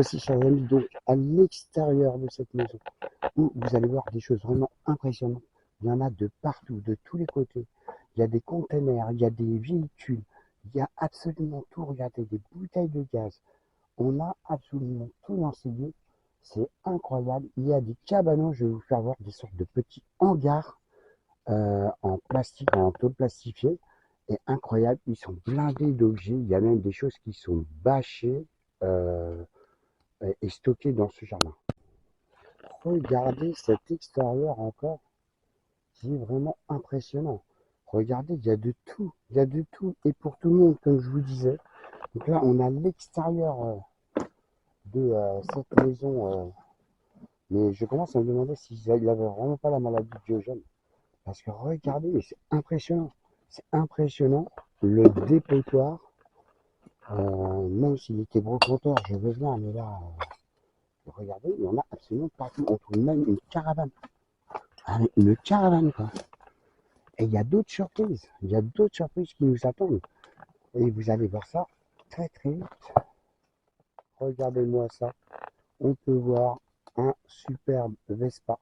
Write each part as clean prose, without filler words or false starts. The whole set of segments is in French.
voici, chers amis, donc à l'extérieur de cette maison, où vous allez voir des choses vraiment impressionnantes. Il y en a de partout, de tous les côtés. Il y a des containers, il y a des véhicules, il y a absolument tout. Regardez, des bouteilles de gaz. On a absolument tout dans ces lieux. C'est incroyable. Il y a des cabanons, je vais vous faire voir des sortes de petits hangars en plastique, en tôle plastifiée. Et incroyable, ils sont blindés d'objets. Il y a même des choses qui sont bâchées et stockées dans ce jardin. Regardez cet extérieur encore, qui est vraiment impressionnant. Regardez, il y a de tout, il y a de tout, et pour tout le monde, comme je vous disais. Donc là, on a l'extérieur de cette maison, mais je commence à me demander s'il n'avait vraiment pas la maladie de Diogène. Parce que regardez, mais c'est impressionnant, le dépotoir, même s'il était brocanteur, je veux bien, mais là, regardez, il y en a absolument partout, on trouve même une caravane. Ah, mais une caravane, quoi. Et il y a d'autres surprises. Il y a d'autres surprises qui nous attendent. Et vous allez voir ça très très vite. Regardez-moi ça. On peut voir un superbe Vespa.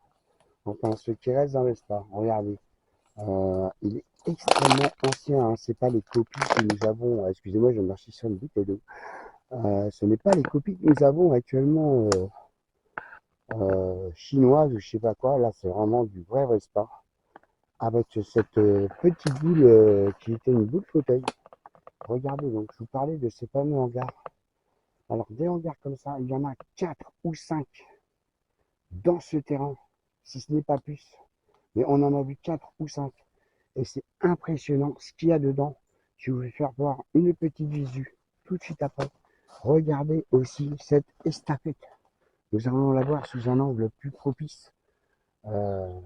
Enfin, ce qui reste d'un Vespa. Regardez. Il est extrêmement ancien. Hein. C'est pas les copies que nous avons. Excusez-moi, je marche sur une bouteille d'eau. Ce n'est pas les copies que nous avons actuellement chinoises ou je sais pas quoi. Là, c'est vraiment du vrai Vespa. Avec cette petite boule qui était une boule fauteuil. Regardez, donc je vous parlais de ces fameux hangars. Alors des hangars comme ça, il y en a 4 ou 5 dans ce terrain, si ce n'est pas plus. Mais on en a vu 4 ou 5. Et c'est impressionnant ce qu'il y a dedans. Je vais vous faire voir une petite visu tout de suite après. Regardez aussi cette estafette. Nous allons la voir sous un angle plus propice. Euh,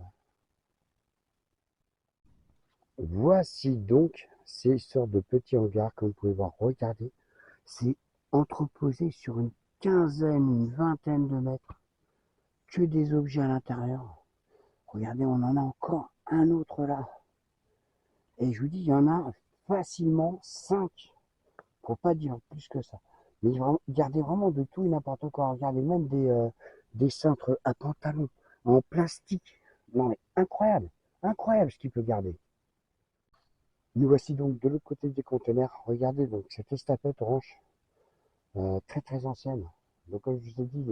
Voici donc ces sortes de petits hangars, comme vous pouvez voir. Regardez, c'est entreposé sur une quinzaine, une vingtaine de mètres. Que des objets à l'intérieur. Regardez, on en a encore un autre là. Et je vous dis, il y en a facilement 5, pour pas dire plus que ça. Mais regardez vraiment de tout et n'importe quoi. Regardez même des cintres à pantalon en plastique. Non mais incroyable, incroyable ce qu'il peut garder. Nous voici donc de l'autre côté des conteneurs. Regardez donc cette estafette orange, très très ancienne. Donc comme je vous ai dit,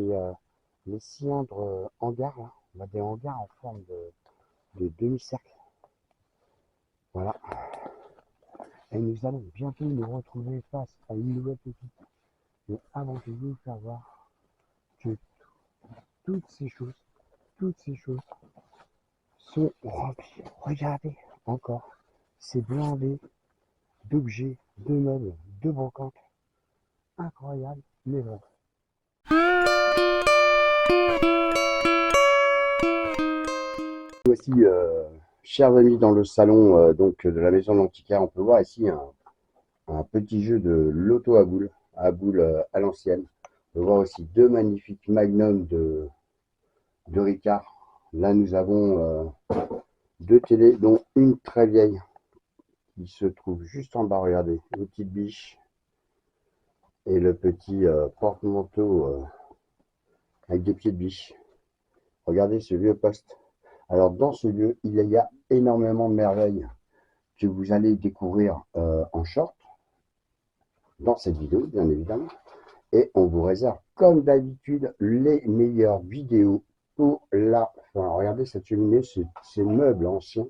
les cylindres hangars, là, on a des hangars en forme de demi-cercle. Voilà. Et nous allons bientôt nous retrouver face à une nouvelle pépite. Mais avant de vous faire voir que toutes ces choses, toutes ces choses sont remplies. Regardez encore, c'est blindé d'objets, de meubles, de brocantes. Incroyable, mais vrai. Voici, chers amis, dans le salon donc de la maison de l'antiquaire, on peut voir ici un petit jeu de loto à boules à l'ancienne. On peut voir aussi deux magnifiques magnums de Ricard. Là, nous avons deux télés, dont une très vieille qui se trouve juste en bas. Regardez, une petite biche et le petit porte-manteau avec des pieds de biche. Regardez ce vieux poste. Alors, dans ce lieu, il y a énormément de merveilles que vous allez découvrir en short dans cette vidéo, bien évidemment. Et on vous réserve, comme d'habitude, les meilleures vidéos pour la fin. Regardez cette cheminée, ces meubles anciens.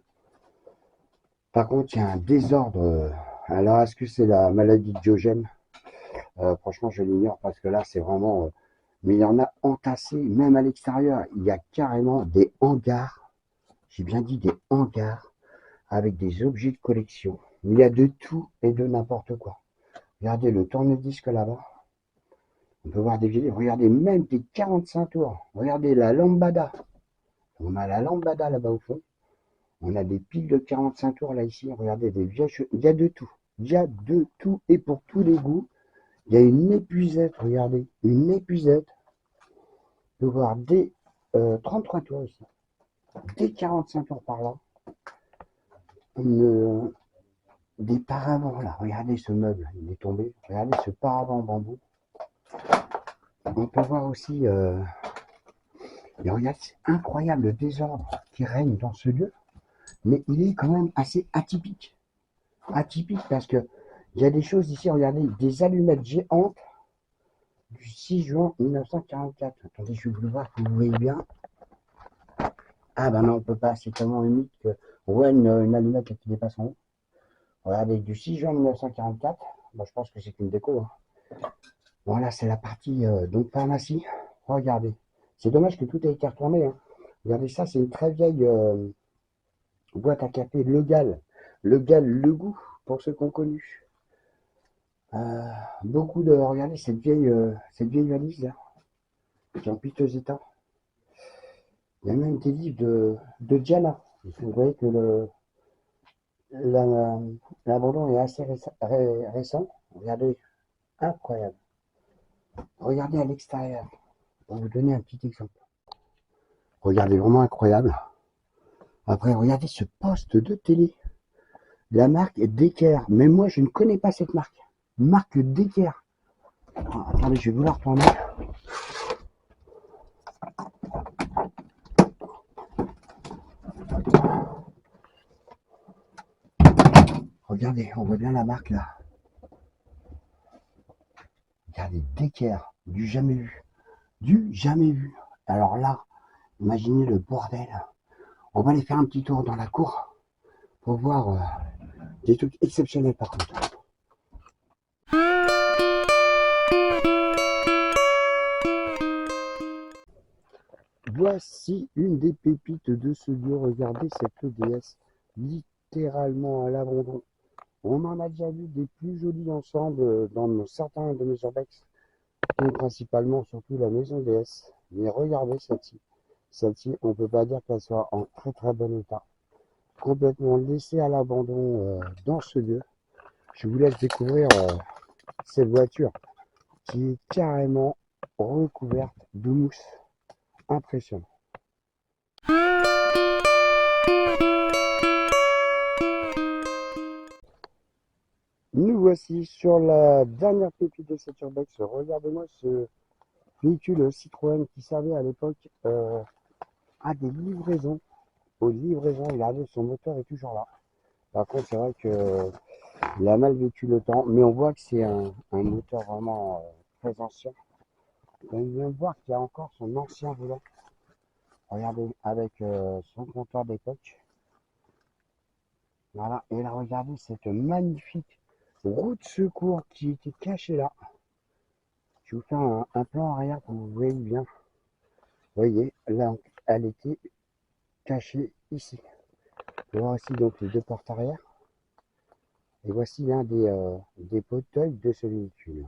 Par contre, il y a un désordre. Alors, est-ce que c'est la maladie de Diogène? Franchement, je l'ignore parce que là, c'est vraiment. Mais il y en a entassés, même à l'extérieur. Il y a carrément des hangars. J'ai bien dit des hangars avec des objets de collection. Il y a de tout et de n'importe quoi. Regardez le tourne-disque là-bas. On peut voir des vidéos. Regardez même des 45 tours. Regardez la lambada. On a la lambada là-bas au fond. On a des piles de 45 tours là ici. Regardez des vieilles choses. Il y a de tout. Il y a de tout et pour tous les goûts. Il y a une épuisette. Regardez. Une épuisette. On peut voir des 33 tours ici. Des 45 tours par là. Des paravents là. Regardez ce meuble. Il est tombé. Regardez ce paravent en bambou. On peut voir aussi, et regarde, c'est incroyable le désordre qui règne dans ce lieu, mais il est quand même assez atypique. Atypique parce que il y a des choses ici, regardez, des allumettes géantes du 6 juin 1944. Attendez, je vais vous le voir, que vous voyez bien. Ah ben non, on peut pas, c'est tellement humide que on voit une allumette qui dépasse en haut. Regardez, du 6 juin 1944, bon, je pense que c'est une déco, hein. Voilà, c'est la partie donc pharmacie. Regardez, c'est dommage que tout ait été retourné, hein. Regardez ça, c'est une très vieille boîte à café Le Gal, Le Goût, pour ceux qu'on connu. Euh, Beaucoup de, regardez cette vieille valise là, qui est en piteux état. Il y a même des livres de Diana. Vous voyez que la- l'abandon est assez récent. Regardez, incroyable. Regardez à l'extérieur, pour vous donner un petit exemple. Regardez, vraiment incroyable. Après, regardez ce poste de télé. La marque Decker. Mais moi, je ne connais pas cette marque. Marque Decker. Ah, attendez, je vais vous la retourner. Regardez, on voit bien la marque là. Regardez, Decker. Du jamais vu. Du jamais vu. Alors là, imaginez le bordel. On va aller faire un petit tour dans la cour pour voir des trucs exceptionnels par contre. Voici une des pépites de ce lieu. Regardez cette EDS littéralement à l'abandon. On en a déjà vu des plus jolis ensemble dans certains de mes urbex, et principalement surtout la maison DS. Mais regardez celle-ci. Celle-ci, on ne peut pas dire qu'elle soit en très très bon état. Complètement laissée à l'abandon dans ce lieu. Je vous laisse découvrir cette voiture qui est carrément recouverte de mousse. Impressionnant. Nous voici sur la dernière pépite de cette urbex. Regardez-moi ce véhicule Citroën qui servait à l'époque à des livraisons. Aux livraisons, regardez, son moteur est toujours là. Par contre, c'est vrai qu'il a mal vécu le temps, mais on voit que c'est un moteur vraiment très ancien. On vient de voir qu'il y a encore son ancien volant. Regardez, avec son compteur d'époque. Voilà, et là, regardez cette magnifique roue de secours qui était cachée là. Je vais vous faire un plan arrière pour que vous voyez bien. Vous voyez, là, elle était cachée ici. On voit aussi donc les deux portes arrière. Et voici l'un des fauteuils de ce véhicule.